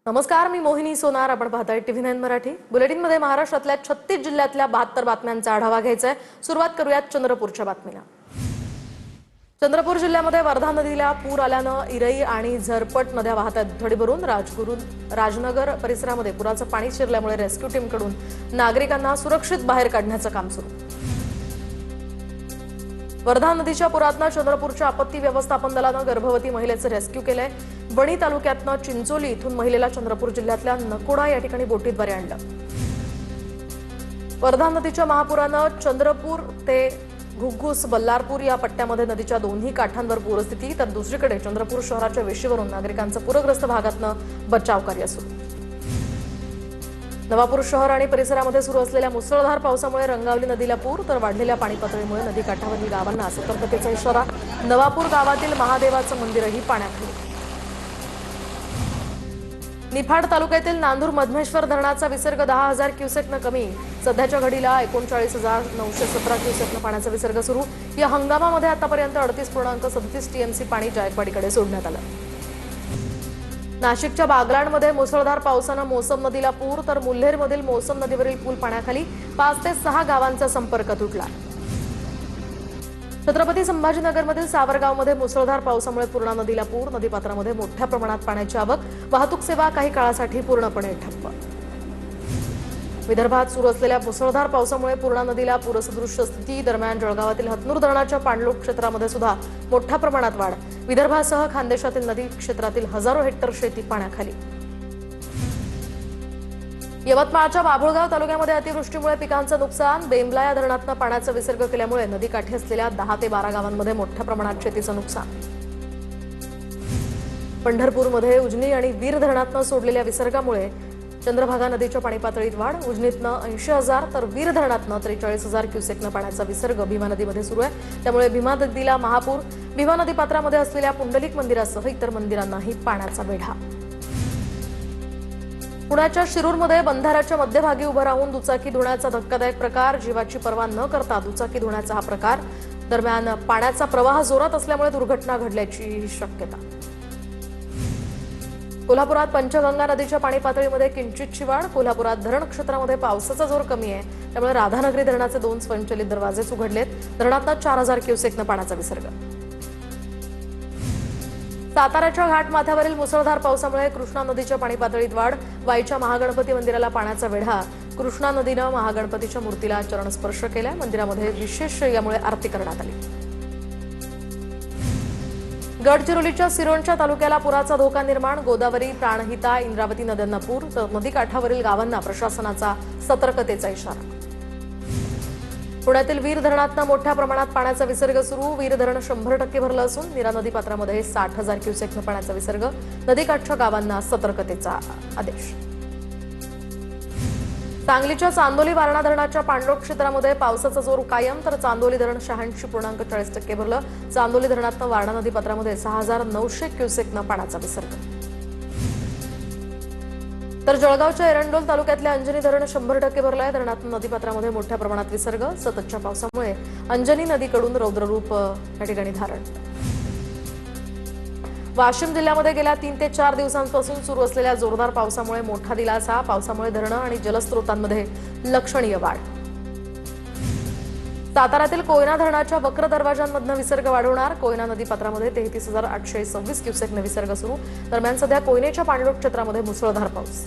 नमस्कार, मी मोहिनी सोनार. आपण पाहताय TV9 मराठी. बुलेटिनमध्ये महाराष्ट्रातल्या 36 जिल्ह्यातल्या 72 बातम्यांचा आढावा घ्यायचा आहे. सुरुवात करूयात चंद्रपूरच्या बातमीला. चंद्रपूर जिल्ह्यामध्ये वर्धा नदीला पूर आल्यानं इरई आणि झरपट नद्या वाहत आहेत. दुथडी भरून राजनगर परिसरामध्ये पुराचं पाणी शिरल्यामुळे रेस्क्यू टीमकडून नागरिकांना सुरक्षित बाहेर काढण्याचं काम सुरू. वर्धा नदीच्या पुरातनं चंद्रपूरच्या आपत्ती व्यवस्थापन दलानं गर्भवती महिलेचं रेस्क्यू केलंय. वणी तालुक्यातनं चिंचोली इथून महिलेला चंद्रपूर जिल्ह्यातल्या नकोडा या ठिकाणी बोटीद्वारे आणलं. वर्धा नदीच्या महापुरानं चंद्रपूर ते घुग्गुस बल्लारपूर या पट्ट्यामध्ये नदीच्या दोन्ही काठांवर पूरस्थिती, तर दुसरीकडे चंद्रपूर शहराच्या वेशीवरून नागरिकांचं पूरग्रस्त भागातनं बचाव कार्य सुरू. नवापूर शहर आणि परिसरामध्ये सुरू असलेल्या मुसळधार पावसामुळे रंगावली नदीला पूर, तर वाढलेल्या पाणी पातळीमुळे नदीकाठावरील गावांना सतर्कतेचा इशारा. नवापूर गावातील महादेवाचं मंदिरही पाण्याखाली. निफाड तालुक्यातील नांदूर मधमेश्वर धरणाचा विसर्ग 10,000 क्युसेकनं कमी. सध्याच्या घडीला 39,917 क्युसेकनं पाण्याचा विसर्ग सुरू. या हंगामामध्ये आतापर्यंत 38.37 TMC पाणी जायकवाडीकडे सोडण्यात आलं. नाशिकच्या बागलाणमध्ये मुसळधार पावसानं मोसम नदीला पूर, तर मुल्हेरमधील मोसम नदीवरील पूल पाण्याखाली. 5 ते 6 गावांचा संपर्क तुटला. छत्रपती संभाजीनगरमधील सावरगावमध्ये मुसळधार पावसामुळे पूर्णा नदीला पूर. नदीपात्रामध्ये मोठ्या प्रमाणात पाण्याची आवक. वाहतूक सेवा काही काळासाठी पूर्णपणे ठप्प. विदर्भात सुरू असलेल्या मुसळधार पावसामुळे पूर्णा नदीला पूरसदृश्य स्थिती. दरम्यान जळगावातील हतनूर धरणाच्या पाणलोट क्षेत्रामध्ये सुद्धा मोठ्या प्रमाणात वाढ. विदर्भासह खानदेशातील नदी क्षेत्रातील हजारो हेक्टर शेती पाण्याखाली. यवतमाळच्या बाभुळगाव तालुक्यामध्ये अतिवृष्टीमुळे पिकांचं नुकसान. बेंबला या धरणातनं पाण्याचा विसर्ग केल्यामुळे नदीकाठी असलेल्या 10 ते 12 गावांमध्ये मोठ्या प्रमाणात शेतीचं नुकसान. पंढरपूरमध्ये उजनी आणि वीर धरणातनं सोडलेल्या विसर्गामुळे चंद्रभागा नदीच्या पाणी पातळीत वाढ. उजनीतनं 80,000 तर वीर धरणातनं 43,000 क्युसेकनं पाण्याचा विसर्ग भीमा नदीमध्ये सुरू आहे. त्यामुळे भीमा नदीला महापूर. भीमा नदीपात्रामध्ये असलेल्या पुंडलिक मंदिरासह इतर मंदिरांनाही पाण्याचा वेढा. पुण्याच्या शिरूरमध्ये बंधाऱ्याच्या मध्यभागी उभं राहून दुचाकी धुण्याचा धक्कादायक प्रकार. जीवाची पर्वा न करता दुचाकी धुण्याचा हा प्रकार. दरम्यान पाण्याचा प्रवाह जोरात असल्यामुळे दुर्घटना घडल्याची शक्यता. कोल्हापुरात पंचगंगा नदीच्या पाणी पातळीमध्ये किंचितची वाढ. कोल्हापुरात धरण क्षेत्रामध्ये पावसाचा जोर कमी आहे, त्यामुळे राधानगरी धरणाचे 2 स्वयंचलित दरवाजेच उघडलेत. धरणातनं 4,000 क्युसेकनं पाण्याचा विसर्ग. साताऱ्याच्या घाटमाथ्यावरील मुसळधार पावसामुळे कृष्णा नदीच्या पाणी पातळीत वाढ. वाईच्या महागणपती मंदिराला पाण्याचा वेढा. कृष्णा नदीनं महागणपतीच्या मूर्तीला चरणस्पर्श केलाय. मंदिरामध्ये विशेष यामुळे आरती करण्यात आली. गडचिरोलीच्या सिरोंचा तालुक्याला पुराचा धोका निर्माण. गोदावरी, प्राणहिता, इंद्रावती नद्यांना पूर, तर नदीकाठावरील गावांना प्रशासनाचा सतर्कतेचा इशारा. पुण्यातील वीर धरणातनं मोठ्या प्रमाणात पाण्याचा विसर्ग सुरू. वीर धरण 100% भरलं असून नीरा नदीपात्रामध्ये 60,000 क्युसेकनं पाण्याचा विसर्ग. नदीकाठच्या गावांना सतर्कतेचा आदेश. सांगलीच्या चांदोली वारणा धरणाच्या पाणलोट क्षेत्रामध्ये पावसाचा जोर कायम, तर चांदोली धरण 86.40% भरलं. चांदोली धरणातनं वारणा नदीपात्रामध्ये 6,900 क्युसेकनं पाण्याचा विसर्ग. तर जळगावच्या एरंडोल तालुक्यातल्या अंजनी धरण 100% भरलंय. धरणातून नदीपात्रामध्ये मोठ्या प्रमाणात विसर्ग. सततच्या पावसामुळे अंजनी नदीकडून रौद्ररूप या ठिकाणी धारण. वाशिम जिल्ह्यामध्ये गेल्या 3 ते 4 दिवसांपासून सुरू असलेल्या जोरदार पावसामुळे मोठा दिलासा. पावसामुळे धरणं आणि जलस्रोतांमध्ये लक्षणीय वाढ. साताऱ्यातील कोयना धरणाच्या वक्र दरवाजांमधनं विसर्ग वाढवणार. कोयना नदीपात्रामध्ये 33,826 क्युसेकनं विसर्ग सुरू. दरम्यान सध्या कोयनेच्या पाणलोट क्षेत्रामध्ये मुसळधार पाऊस.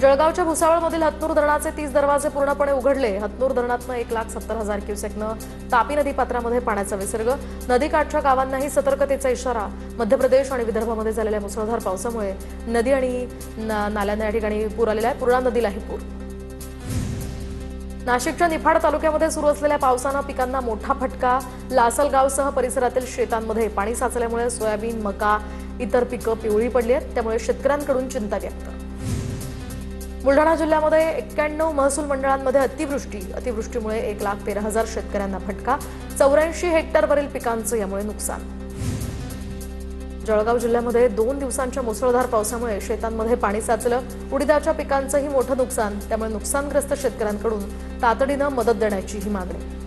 जळगावच्या भुसावळमधील हतनूर धरणाचे 30 दरवाजे पूर्णपणे उघडले. हतनूर धरणातनं 1,70,000 क्युसेकनं तापी नदीपात्रामध्ये पाण्याचा विसर्ग. नदीकाठच्या गावांनाही सतर्कतेचा इशारा. मध्य प्रदेश आणि विदर्भामध्ये झालेल्या मुसळधार पावसामुळे नदी आणि नाल्यांना या ठिकाणी पूर आलेला आहे. पूर्णा नदीलाही पूर. नाशिकच्या निफाड तालुक्यामध्ये सुरू असलेल्या पावसानं पिकांना मोठा फटका. लासलगावसह परिसरातील शेतांमध्ये पाणी साचल्यामुळे सोयाबीन, मका, इतर पिकं पिवळी पडली आहेत. त्यामुळे शेतकऱ्यांकडून चिंता व्यक्त. बुलढाणा जिल्ह्यामध्ये 91 महसूल मंडळांमध्ये अतिवृष्टीमुळे 1,13,000 शेतकऱ्यांना फटका. 84 हेक्टरवरील पिकांचं यामुळे नुकसान. जळगाव जिल्ह्यामध्ये 2 दिवसांच्या मुसळधार पावसामुळे शेतांमध्ये पाणी साचलं. उडीदाच्या पिकांचंही मोठं नुकसान. त्यामुळे नुकसानग्रस्त शेतकऱ्यांकडून तातडीनं मदत देण्याची ही मागणी.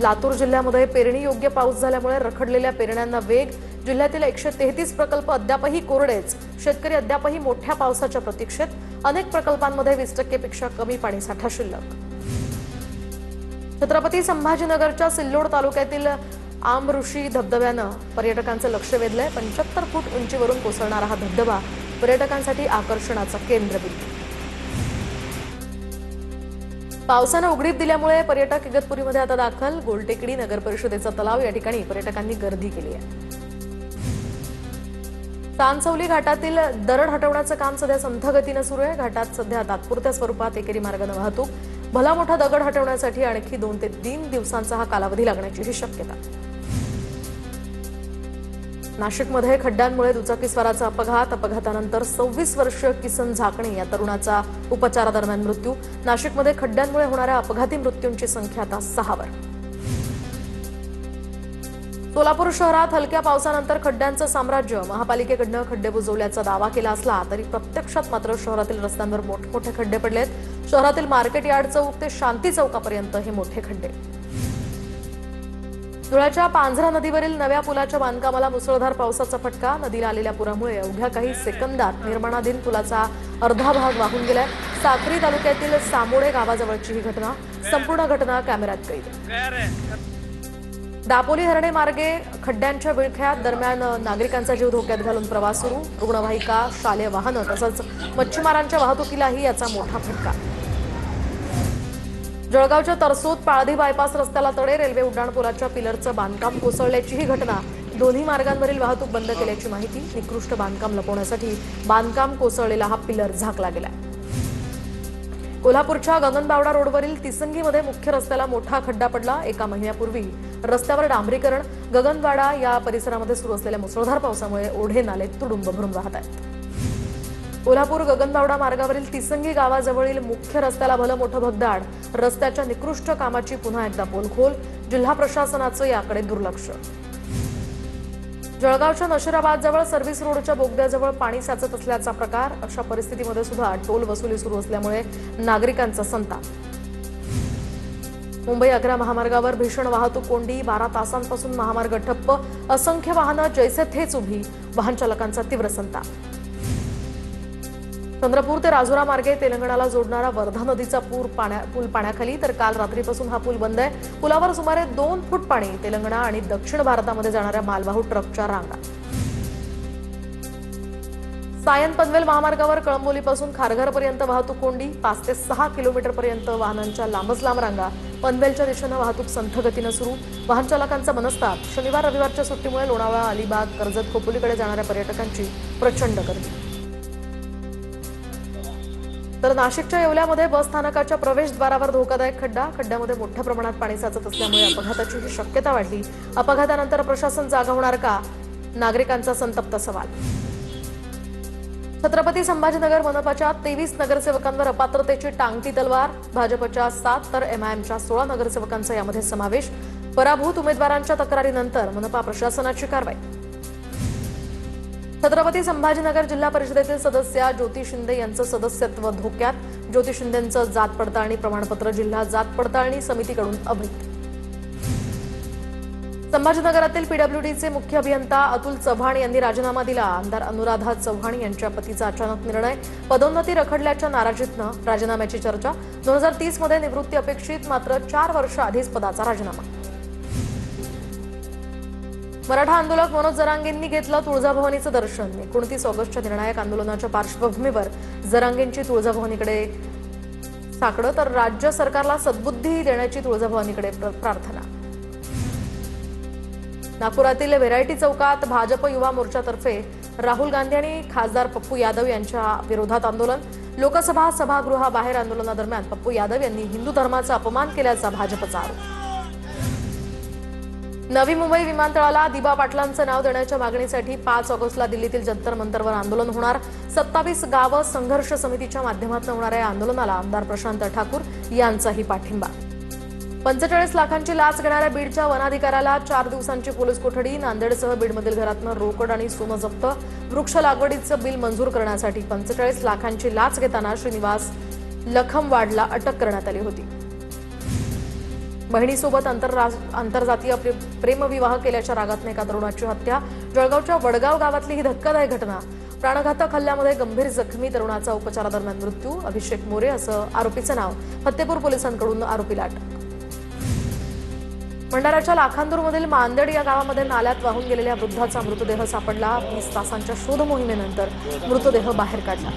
लातूर जिल्ह्यामध्ये पेरणी योग्य पाऊस झाल्यामुळे रखडलेल्या पेरण्यांना वेग. जिल्ह्यातील 133 प्रकल्प अद्यापही कोरडेच. शेतकरी अद्यापही मोठ्या पावसाच्या प्रतीक्षेत. अनेक प्रकल्पांमध्ये 20% पेक्षा कमी पाणीसाठा शिल्लक. छत्रपती संभाजीनगरच्या सिल्लोड तालुक्यातील आमऋषी धबधब्यानं पर्यटकांचं लक्ष वेधलंय. 75 फूट उंचीवरून कोसळणारा हा धबधबा पर्यटकांसाठी आकर्षणाचा केंद्रबिंदू. पावसानं उघडीप दिल्यामुळे पर्यटक इगतपुरीमध्ये आता दाखल. गोलटेकडी नगर परिषदेचा तलाव या ठिकाणी पर्यटकांनी गर्दी केली आहे. चांदसौली घाटातील दरड हटवण्याचं काम सध्या संथ गतीनं सुरू आहे. घाटात सध्या तात्पुरत्या स्वरूपात एकेरी मार्गाने वाहतूक. भला मोठा दगड हटवण्यासाठी आणखी 2 ते 3 दिवसांचा हा कालावधी लागण्याचीही शक्यता. नाशिकमध्ये खड्ड्यांमुळे दुचाकीस्वाराचा अपघात. अपघातानंतर 26 वर्षीय किसन झाकणे या तरुणाचा उपचारादरम्यान मृत्यू. नाशिकमध्ये खड्ड्यांमुळे होणाऱ्या अपघाती मृत्यूंची संख्या आता 6 वर. सोलापूर शहरात हलक्या पावसानंतर खड्ड्यांचं साम्राज्य. महापालिकेकडनं खड्डे बुजवल्याचा दावा केला असला तरी प्रत्यक्षात मात्र शहरातील रस्त्यांवर मोठमोठे खड्डे पडलेत. शहरातील मार्केट यार्ड चौक ते शांती चौकापर्यंत हे मोठे खड्डे. धुळ्याच्या पांझरा नदीवरील नव्या पुलाच्या बांधकामाला मुसळधार पावसाचा फटका. नदीला आलेल्या पुरामुळे अवघ्या काही सेकंदात निर्माणाधीन पुलाचा अर्धा भाग वाहून गेलाय. साक्री तालुक्यातील सामोडे गावाजवळची ही घटना. संपूर्ण घटना कॅमेऱ्यात कैद. दापोली हरणे मार्गे खड्ड्यांच्या विळख्यात. दरम्यान नागरिकांचा जीव धोक्यात घालून प्रवास सुरू. रुग्णवाहिका, शालेय वाहनं तसंच मच्छीमारांच्या वाहतुकीलाही याचा मोठा फटका. जळगावच्या तरसोद पाळधी बायपास रस्त्याला तडे. रेल्वे उड्डाणपुलाच्या पिलरचं बांधकाम कोसळल्याची ही घटना. दोन्ही मार्गांवरील वाहतूक बंद केल्याची माहिती. निकृष्ट बांधकाम लपवण्यासाठी बांधकाम कोसळलेला हा पिलर झाकला गेला. कोल्हापूरच्या गगनबावडा रोडवरील तिसंगीमध्ये मुख्य रस्त्याला मोठा खड्डा पडला. एका महिन्यापूर्वी रस्त्यावर डांबरीकरण. गगनबावडा या परिसरामध्ये सुरू असलेल्या मुसळधार पावसामुळे ओढे नाले तुडुंब भरून वाहत आहेत. कोल्हापूर गगनबावडा मार्गावरील तिसंगी गावाजवळील मुख्य रस्त्याला भलं मोठं भगदाड. रस्त्याच्या निकृष्ट कामाची पुन्हा एकदा पोलखोल. जिल्हा प्रशासनाचं याकडे दुर्लक्ष. जळगावच्या नशिराबाद जवळ सर्व्हिस रोडच्या बोगद्याजवळ पाणी साचत असल्याचा प्रकार. अशा परिस्थितीमध्ये सुद्धा टोल वसुली सुरू असल्यामुळे नागरिकांचा संताप. मुंबई आग्रा महामार्गावर भीषण वाहतूक कोंडी. 12 तासांपासून महामार्ग ठप्प. असंख्य वाहनं जैसे थेच उभी. वाहन चालकांचा तीव्र संताप. चंद्रपूर ते राजुरा मार्गे तेलंगणाला जोडणारा वर्धा नदीचा पूल पाण्याखाली. तर काल रात्रीपासून हा पूल बंद आहे. पुलावर सुमारे 2 फूट पाणी. तेलंगणा आणि दक्षिण भारतामध्ये जाणाऱ्या मालवाहू ट्रकच्या रांगा. सायन पनवेल महामार्गावर कळंबोलीपासून खारघरपर्यंत वाहतूक कोंडी. 5 ते 6 किलोमीटरपर्यंत वाहनांच्या लांबच लांब रांगा. पनवेलच्या दिशेनं वाहतूक संथ गतीनं सुरू. वाहन चालकांचा मनस्ताप. शनिवार रविवारच्या सुट्टीमुळे लोणावळा, अलिबाग, कर्जत, खोपोलीकडे जाणाऱ्या पर्यटकांची प्रचंड गर्दी. तर नाशिकच्या येवल्यामध्ये बस स्थानकाच्या प्रवेशद्वारावर धोकादायक खड्डा. खड्ड्यामध्ये मोठ्या प्रमाणात पाणी साचत असल्यामुळे अपघाताची शक्यता वाढली. अपघातानंतर प्रशासन जागा होणार का? नागरिकांचा संतप्त सवाल. छत्रपती संभाजीनगर मनपाच्या 23 नगरसेवकांवर अपात्रतेची टांगती तलवार. भाजपच्या 7 तर MIMच्या 16 नगरसेवकांचा यामध्ये समावेश. पराभूत उमेदवारांच्या तक्रारीनंतर मनपा प्रशासनाची कारवाई. छत्रपती संभाजीनगर जिल्हा परिषदेतील सदस्या ज्योती शिंदे यांचं सदस्यत्व धोक्यात. ज्योती शिंदेंचं जात पडताळणी प्रमाणपत्र जिल्हा जात पडताळणी समितीकडून अवैध. संभाजीनगरातील PWDचे मुख्य अभियंता अतुल चव्हाण यांनी राजीनामा दिला. आमदार अनुराधा चव्हाण यांच्या पतीचा अचानक निर्णय. पदोन्नती रखडल्याच्या नाराजीतनं राजीनाम्याची चर्चा. 2030 मध्ये निवृत्ती अपेक्षित. मात्र 4 वर्ष आधीच पदाचा राजीनामा. मराठा आंदोलक मनोज जरांगेंनी घेतलं तुळजाभवानीचं दर्शन. 29 ऑगस्टच्या निर्णायक आंदोलनाच्या पार्श्वभूमीवर जरांगेंची तुळजाभवानीकडे साकडं. तर राज्य सरकारला सद्बुद्धी देण्याची तुळजाभवानीकडे प्रार्थना. नागपुरातील व्हेरायटी चौकात भाजप युवा मोर्चातर्फे राहुल गांधी आणि खासदार पप्पू यादव यांच्या विरोधात आंदोलन. लोकसभा सभागृहाबाहेर आंदोलनादरम्यान पप्पू यादव यांनी हिंदू धर्माचा अपमान केल्याचा भाजपचा आरोप. नवी मुंबई विमानतळाला दिबा पाटलांचं नाव देण्याच्या मागणीसाठी 5 ऑगस्टला दिल्लीतील जंतर मंतरवर आंदोलन होणार. 27 गावं संघर्ष समितीच्या माध्यमातून होणाऱ्या या आंदोलनाला आमदार प्रशांत ठाकूर यांचाही पाठिंबा. 45 लाखांची लाच घेणाऱ्या बीडच्या वनाधिकाऱ्याला 4 दिवसांची पोलीस कोठडी. नांदेडसह बीडमधील घरातनं रोकड आणि सोनं जप्त. वृक्ष लागवडीचं बिल मंजूर करण्यासाठी 45 लाखांची लाच घेताना श्रीनिवास लखमवाडला अटक करण्यात आली होती. बहिणीसोबत आंतरजातीय प्रेमविवाह केल्याच्या रागातने एका तरुणाची हत्या. जळगावच्या वडगाव गावातली ही धक्कादायक घटना. प्राणघातक हल्ल्यामध्ये गंभीर जखमी तरुणाचा उपचारादरम्यान मृत्यू. अभिषेक मोरे असं आरोपीचं नाव. फत्तेपूर पोलिसांकडून आरोपीला अटक. भंडाऱ्याच्या लाखांदूरमधील मांदेड या गावामध्ये नाल्यात वाहून गेलेल्या वृद्धाचा मृतदेह सापडला. 20 तासांच्या शोध मोहिमेनंतर मृतदेह बाहेर काढला.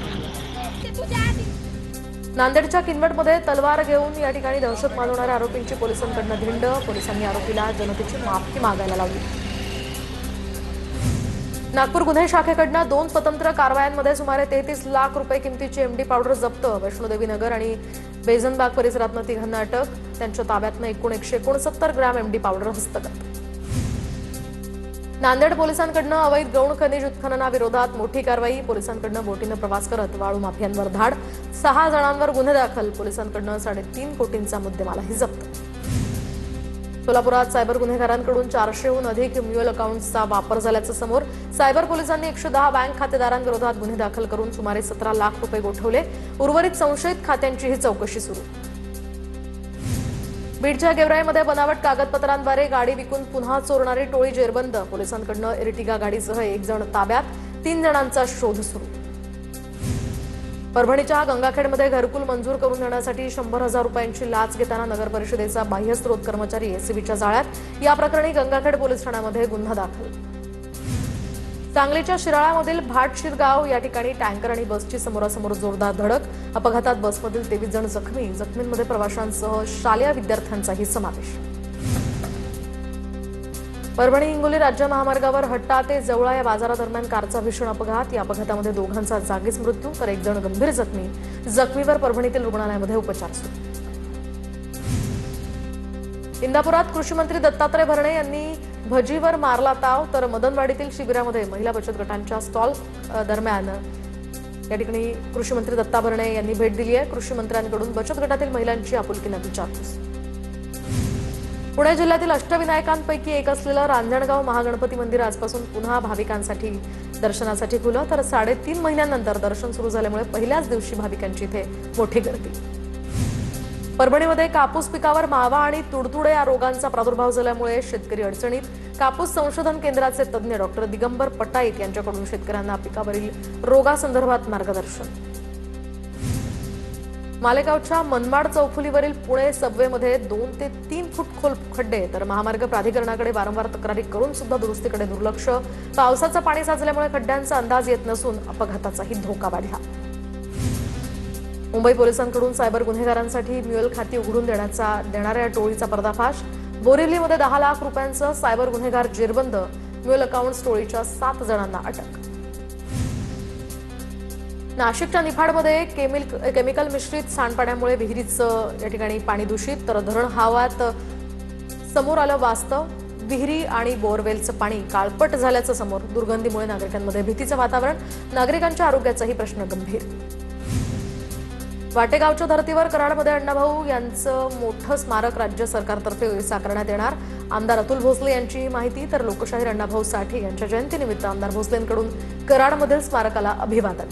नांदेडच्या किनवटमध्ये तलवार घेऊन या ठिकाणी दहशत माजवणाऱ्या आरोपींची पोलिसांकडून धिंड. पोलिसांनी आरोपीला जनतेची माफी मागायला लावली. नागपूर गुन्हे शाखेकडून 2 स्वतंत्र कारवायांमध्ये सुमारे 33 लाख रुपये किमतीची एमडी पावडर जप्त. वैष्णोदेवी नगर आणि बेझनबाग परिसरातनं 3 अटक. त्यांच्या ताब्यातनं एकूण 169 ग्रॅम एमडी पावडर हस्तगत. नांदेड पोलिसांकडून अवैध गौण खनिज उत्खननाविरोधात मोठी कारवाई. पोलिसांकडून बोटीनं प्रवास करत वाळू माफियांवर धाड. 6 जणांवर गुन्हे दाखल. पोलिसांकडून 3.5 कोटींचा मुद्देमालही जप्त. सोलापुरात सायबर गुन्हेगारांकडून 400हून अधिक म्युअल अकाउंट्सचा वापर झाल्याचं समोर. सायबर पोलिसांनी 110 बँक खातेदारांविरोधात गुन्हे दाखल करून सुमारे 17 लाख रुपये गोठवले. उर्वरित संशयित खात्यांचीही चौकशी सुरू. बीडच्या गेवराईमध्ये बनावट कागदपत्रांद्वारे गाडी विकून पुन्हा चोरणारी टोळी जेरबंद. पोलिसांकडून एर्टिगा गाडीसह 1 जण ताब्यात. 3 जणांचा शोध सुरू. परभणीच्या गंगाखेडमध्ये घरकुल मंजूर करून देण्यासाठी 100,000 रुपयांची लाच घेताना नगर परिषदेचा बाह्यस्त्रोत कर्मचारी एसीबीच्या जाळ्यात. या प्रकरणी गंगाखेड पोलीस ठाण्यामध्ये गुन्हा दाखल. सांगलीच्या शिराळामधील भाटशिरगाव या ठिकाणी टँकर आणि बसची समोरासमोर जोरदार धडक. अपघातात बसमधील 23 जण जखमी. जखमींमध्ये प्रवाशांसह शालेय विद्यार्थ्यांचाही समावेश. परभणी हिंगोली राज्य महामार्गावर हट्टा ते जवळा या बाजारादरम्यान कारचा भीषण अपघात. या अपघातामध्ये 2घांचा जागीच मृत्यू तर 1 जण गंभीर जखमी. जखमीवर परभणीतील रुग्णालयामध्ये उपचार सुरू. इंदापुरात कृषी मंत्री दत्तात्रय भरणे यांनी भजीवर मारला ताव. तर मदनवाडीतील शिबिरामध्ये महिला बचत गटांच्या स्टॉल दरम्यान या ठिकाणी कृषी मंत्री दत्ता भरणे यांनी भेट दिली आहे. कृषी मंत्र्यांकडून बचत गटातील महिलांची आपुलकीने विचारपूस. पुणे जिल्ह्यातील अष्टविनायकांपैकी एक असलेलं रांजणगाव महागणपती मंदिर आजपासून पुन्हा भाविकांसाठी दर्शनासाठी खुलं. तर 3.5 महिन्यांनंतर दर्शन सुरू झाल्यामुळे पहिल्याच दिवशी भाविकांची इथे मोठी गर्दी. परभणीमध्ये कापूस पिकावर मावा आणि तुडतुडे या रोगांचा प्रादुर्भाव झाल्यामुळे शेतकरी अडचणीत. कापूस संशोधन केंद्राचे तज्ज्ञ डॉक्टर दिगंबर पटाईत यांच्याकडून शेतकऱ्यांना पिकावरील रोगासंदर्भात मार्गदर्शन. मालेगावच्या मनमाड चौफुलीवरील पुणे सबवेमध्ये 2 ते 3 फूट खोल खड्डे. तर महामार्ग प्राधिकरणाकडे वारंवार तक्रारी करून सुद्धा दुरुस्तीकडे दुर्लक्ष. पावसाचं पाणी साचल्यामुळे खड्ड्यांचा अंदाज येत नसून अपघाताचाही धोका वाढला. मुंबई पोलिसांकडून सायबर गुन्हेगारांसाठी म्युअल खाती उघडून देणाऱ्या टोळीचा पर्दाफाश. बोरिवलीमध्ये 10 लाख रुपयांचं सायबर गुन्हेगार जेरबंद. म्युअल अकाउंट्स टोळीच्या 7 जणांना अटक. नाशिकच्या निफाडमध्ये केमिकल मिश्रित सांडपाण्यामुळे विहिरीचं या ठिकाणी पाणी दूषित. तर धरण हवात समोर आलं वास्तव. विहिरी आणि बोअरवेलचं पाणी काळपट झाल्याचं समोर. दुर्गंधीमुळे नागरिकांमध्ये भीतीचं वातावरण. नागरिकांच्या आरोग्याचाही प्रश्न गंभीर. वाटेगावच्या धर्तीवर कराडमध्ये अण्णाभाऊ यांचं मोठं स्मारक राज्य सरकारतर्फे साकारण्यात येणार. आमदार अतुल भोसले यांची माहिती. तर लोकशाहीर अण्णाभाऊ साठे यांच्या जयंतीनिमित्त आमदार भोसलेंकडून कराडमधील स्मारकाला अभिवादन.